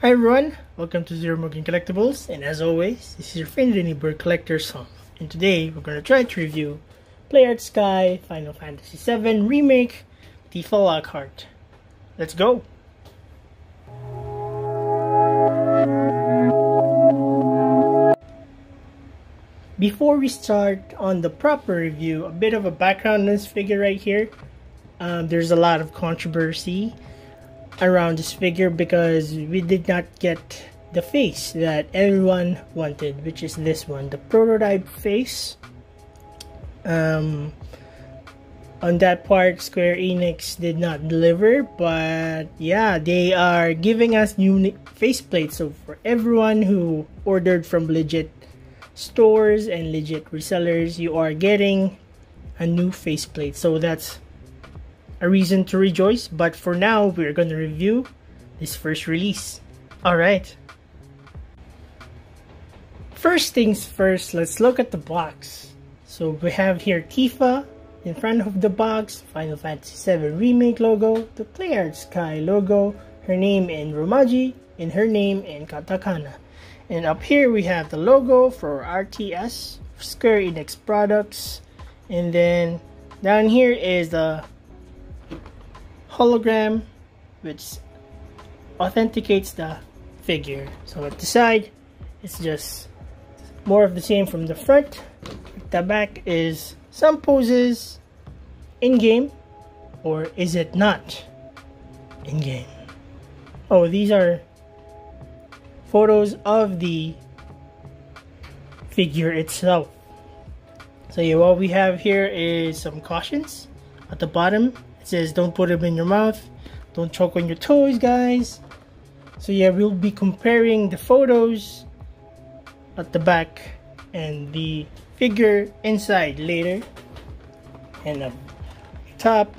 Hi everyone, welcome to Seromugen Collectibles, and as always, this is your favorite neighbor collector Song. And today we're going to try to review Bleu Sky Final Fantasy VII Remake Tifa Lockheart. Let's go! Before we start on the proper review, a bit of a background on this figure right here. There's a lot of controversy around this figure because we did not get the face that everyone wanted, which is this one, the prototype face. On that part, Square Enix did not deliver, but yeah, they are giving us new faceplates. So for everyone who ordered from legit stores and legit resellers, you are getting a new faceplate. So that's a reason to rejoice, but for now we're gonna review this first release. Alright, first things first, let's look at the box. So we have here Tifa in front of the box, Final Fantasy VII Remake logo, the Bleu Sky logo, her name in Romaji, and her name in Katakana. And up here we have the logo for RTS, Square Enix products, and then down here is the hologram which authenticates the figure. So at the side it's just more of the same from the front. The back is some poses in game, or is it not in game? Oh, these are photos of the figure itself. So yeah, what we have here is some cautions at the bottom. It says don't put them in your mouth, don't choke on your toys, guys. So yeah, we'll be comparing the photos at the back and the figure inside later. And up top,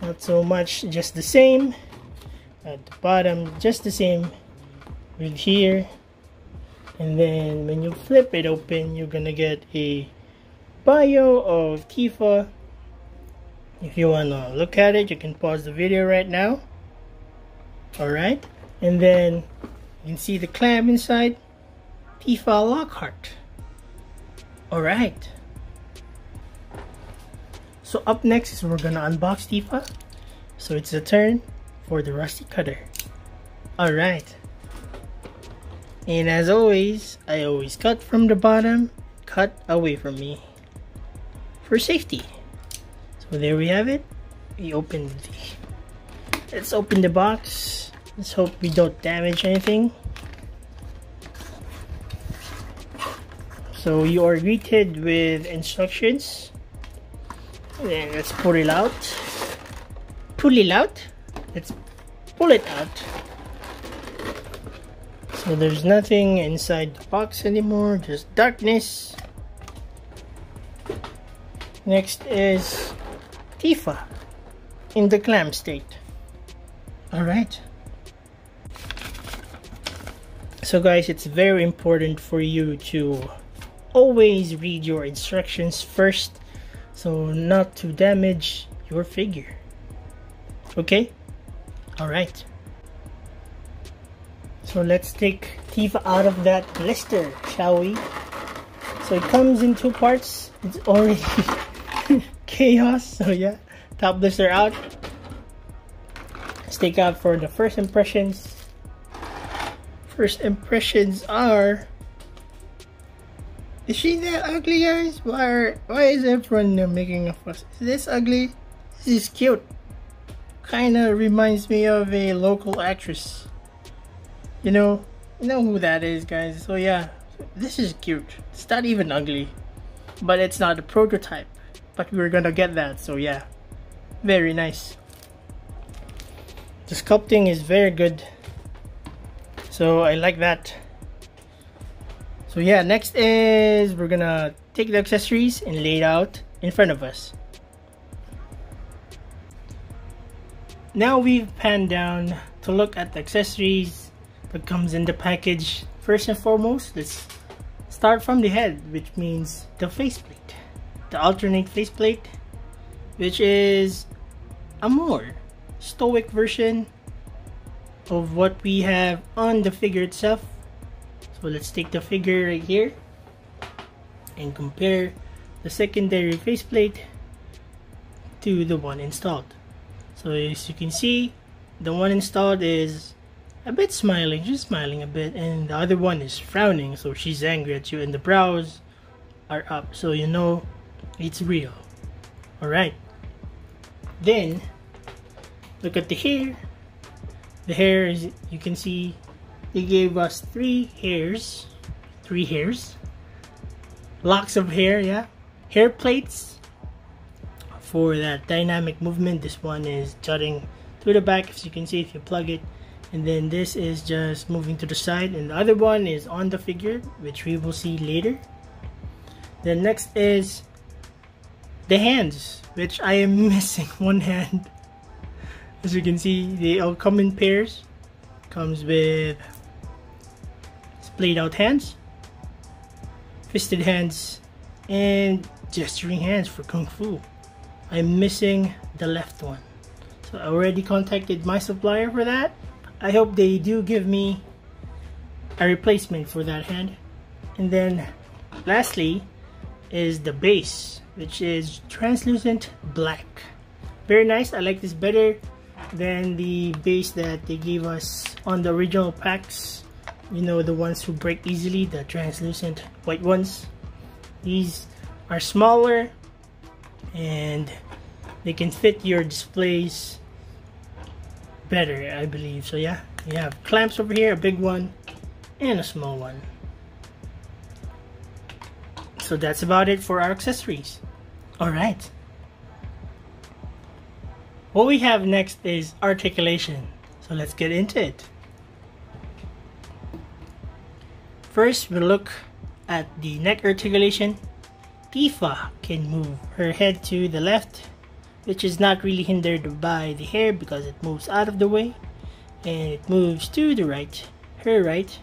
not so much, just the same. At the bottom, just the same with here. And then when you flip it open, you're gonna get a bio of Tifa. If you want to look at it, you can pause the video right now. Alright, and then you can see the clamp inside, Tifa Lockheart. Alright, so up next is we're gonna unbox Tifa. So it's a turn for the rusty cutter. Alright, and as always, I always cut from the bottom, cut away from me for safety. So there we have it. Let's open the box. Let's hope we don't damage anything. So you are greeted with instructions. And then let's pull it out. Let's pull it out. So there's nothing inside the box anymore, just darkness. Next is Tifa in the clamp state. Alright, so guys, it's very important for you to always read your instructions first, so not to damage your figure. Okay? Alright, so let's take Tifa out of that blister, shall we? So it comes in two parts. It's already chaos. So yeah, top blister out. Let's take out for the first impressions. First impressions are, is she that ugly, guys? Why is everyone making a fuss? Is this ugly? This is cute. Kinda reminds me of a local actress. You know who that is, guys. So yeah, this is cute. It's not even ugly, but it's not a prototype. But we're gonna get that, so yeah, very nice. The sculpting is very good, so I like that. So yeah, next is we're gonna take the accessories and lay it out in front of us. Now we've panned down to look at the accessories that comes in the package. First and foremost, let's start from the head, which means the faceplate. The alternate faceplate, which is a more stoic version of what we have on the figure itself. So let's take the figure right here and compare the secondary faceplate to the one installed. So as you can see, the one installed is a bit smiling, just smiling a bit, and the other one is frowning, so she's angry at you, and the brows are up, so you know it's real. Alright, then look at the hair. The hair is, you can see they gave us three hairs, locks of hair, yeah, hair plates for that dynamic movement. This one is jutting to the back, as you can see if you plug it, and then this is just moving to the side, and the other one is on the figure, which we will see later. Then next is the hands, which I am missing one hand. As you can see, they all come in pairs. Comes with splayed out hands, fisted hands, and gesturing hands for Kung Fu. I'm missing the left one, so I already contacted my supplier for that. I hope they do give me a replacement for that hand. And then lastly is the base, which is translucent black. Very nice. I like this better than the base that they gave us on the original packs. You know, the ones who break easily, the translucent white ones. These are smaller and they can fit your displays better, I believe. So yeah, you have clamps over here, a big one and a small one. So that's about it for our accessories. Alright, what we have next is articulation, so let's get into it. First, we'll look at the neck articulation. Tifa can move her head to the left, which is not really hindered by the hair because it moves out of the way, and it moves to the right, her right.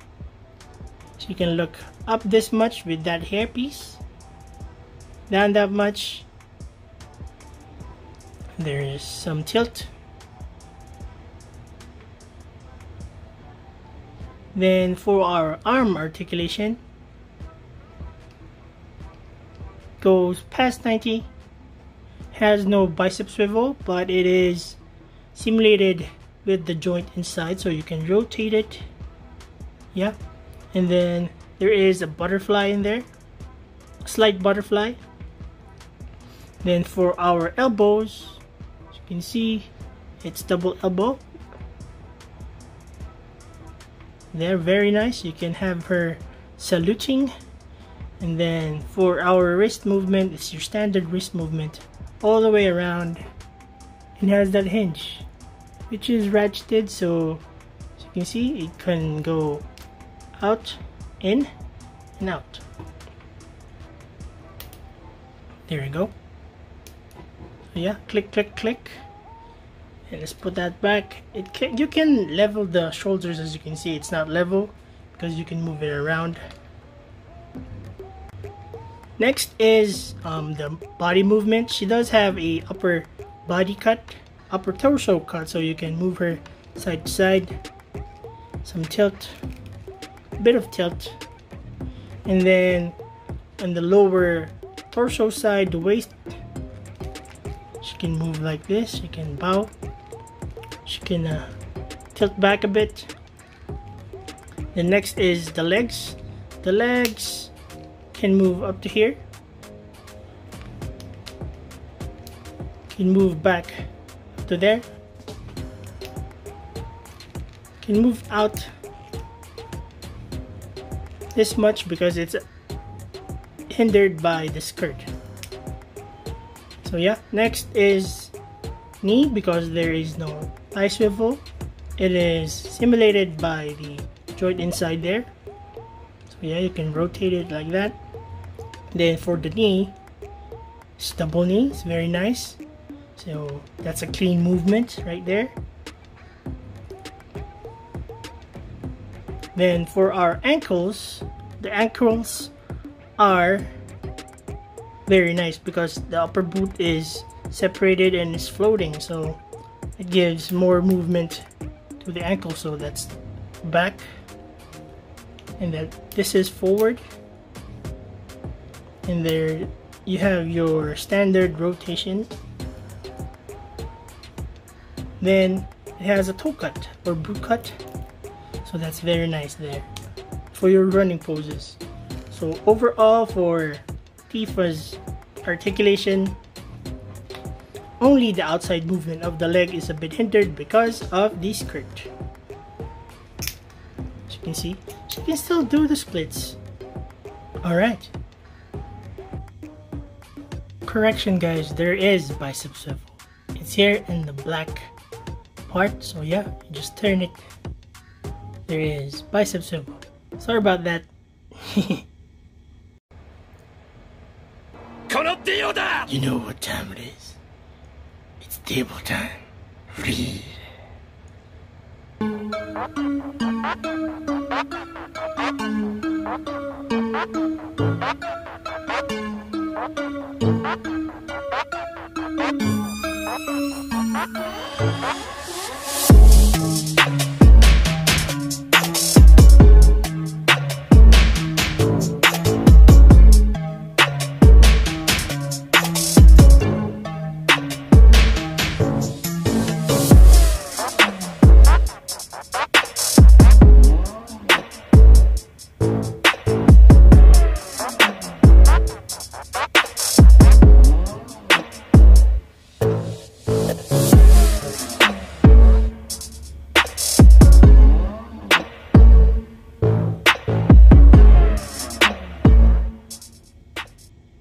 So you can look up this much with that hair piece, down that much. There is some tilt. Then for our arm articulation, goes past 90, has no bicep swivel, but it is simulated with the joint inside, so you can rotate it. Yeah, and then there is a butterfly in there, a slight butterfly. Then for our elbows, as you can see, it's double elbow. They're very nice. You can have her saluting. And then for our wrist movement, it's your standard wrist movement all the way around. It has that hinge, which is ratcheted, so as you can see, it can go out, in, and out. There we go. So yeah, click, click, click. And let's put that back. You can level the shoulders. As you can see, it's not level because you can move it around. Next is the body movement. She does have a upper body cut, upper torso cut, so you can move her side to side. Some tilt, a bit of tilt, and then on the lower torso side, the waist, she can move like this. She can bow. She can tilt back a bit. The next is the legs. The legs can move up to here, can move back to there, can move out this much because it's hindered by the skirt. So yeah, next is knee, because there is no thigh swivel. It is simulated by the joint inside there. So yeah, you can rotate it like that. Then for the knee, it's double knee. It's very nice. So that's a clean movement right there. Then for our ankles, the ankles are very nice because the upper boot is separated and is floating, so it gives more movement to the ankle, so that's back, and that this is forward, and there you have your standard rotation. Then it has a toe cut or boot cut, so that's very nice there for your running poses. So overall, for Tifa's articulation, only the outside movement of the leg is a bit hindered because of the skirt. As you can see, she can still do the splits. Alright. Correction guys, there is bicep swivel. It's here in the black part, so yeah, you just turn it. There is bicep swivel. Sorry about that. You know what time it is. It's table time. Read.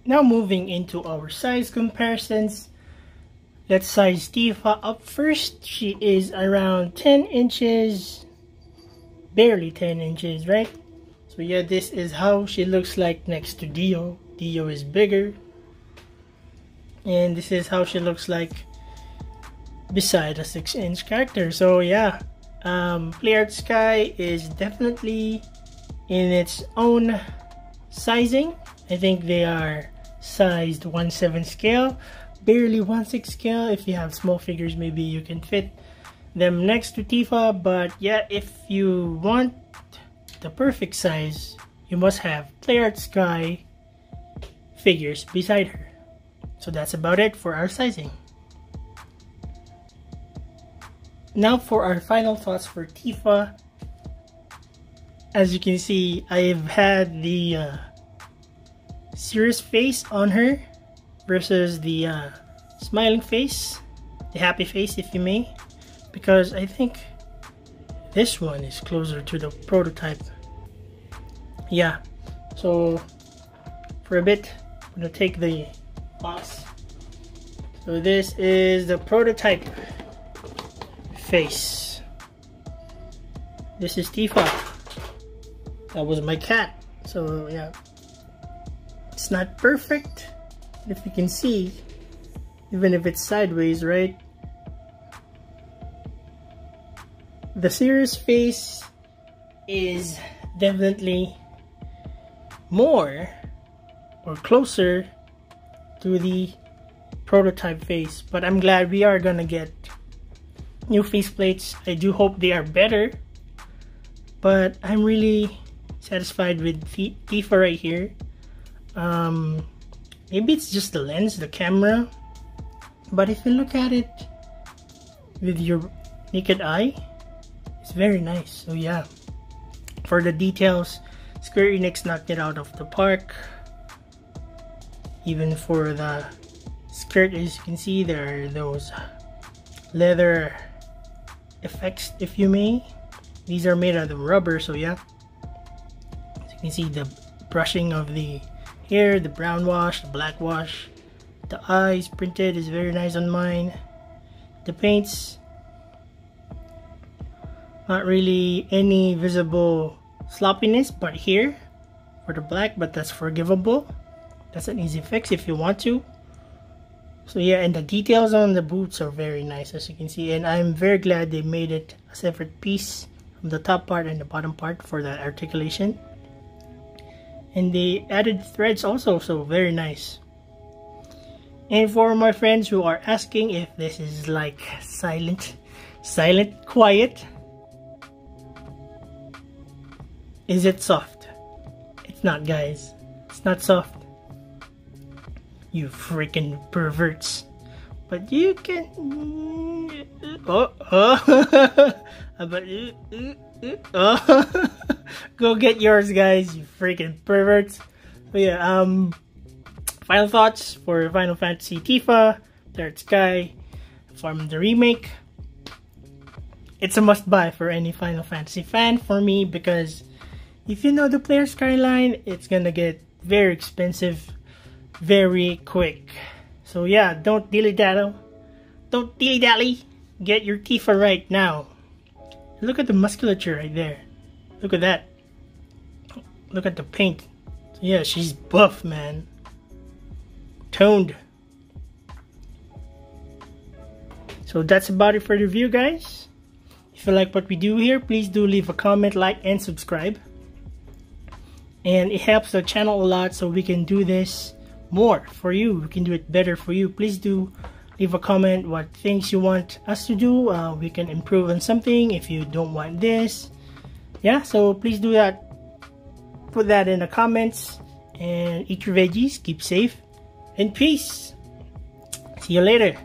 Now moving into our size comparisons, let's size Tifa up first. She is around 10 inches, barely 10 inches, right? So yeah, this is how she looks like next to Dio. Dio is bigger. And this is how she looks like beside a 6-inch character. So yeah, Play Art Sky is definitely in its own sizing. I think they are sized 1/7 scale, barely 1/6 scale. If you have small figures, maybe you can fit them next to Tifa, but yeah, if you want the perfect size, you must have Play Art Sky figures beside her. So that's about it for our sizing. Now for our final thoughts for Tifa. As you can see, I've had the serious face on her versus the smiling face, the happy face if you may, because I think this one is closer to the prototype. Yeah, so for a bit I'm gonna take the box. So this is the prototype face. This is Tifa. That was my cat. So yeah, it's not perfect, if you can see, even if it's sideways, right? The serious face is definitely more or closer to the prototype face, but I'm glad we are gonna get new faceplates. I do hope they are better, but I'm really satisfied with Tifa right here. Maybe it's just the lens, the camera, but if you look at it with your naked eye, it's very nice. So yeah, for the details, Square Enix knocked it out of the park. Even for the skirt, as you can see, there are those leather effects, if you may. These are made out of rubber, so yeah, as you can see, the brushing of the hair, the brown wash, the black wash, the eyes printed is very nice on mine. The paints, not really any visible sloppiness, but here for the black, but that's forgivable. That's an easy fix if you want to. So yeah, and the details on the boots are very nice, as you can see, and I'm very glad they made it a separate piece from the top part and the bottom part for that articulation. And they added threads also, so very nice. And for my friends who are asking if this is like silent quiet, Is it soft? It's not, guys. It's not soft. You freaking perverts. But you can... Go get yours, guys, you freaking perverts. But yeah, final thoughts for Final Fantasy Tifa, Third Sky, from the remake. It's a must-buy for any Final Fantasy fan for me, because if you know the player skyline, it's gonna get very expensive very quick. So yeah, don't dilly-dally. Don't dilly-dally. Get your Tifa right now. Look at the musculature right there. Look at that. Look at the paint. So yeah, she's buff, man. Toned. So that's about it for the review, guys. If you like what we do here, please do leave a comment, like, and subscribe. And it helps the channel a lot, so we can do this more for you. We can do it better for you. Please do leave a comment what things you want us to do. We can improve on something if you don't want this. Yeah, so please do that. Put that in the comments. And eat your veggies, keep safe, and peace. See you later.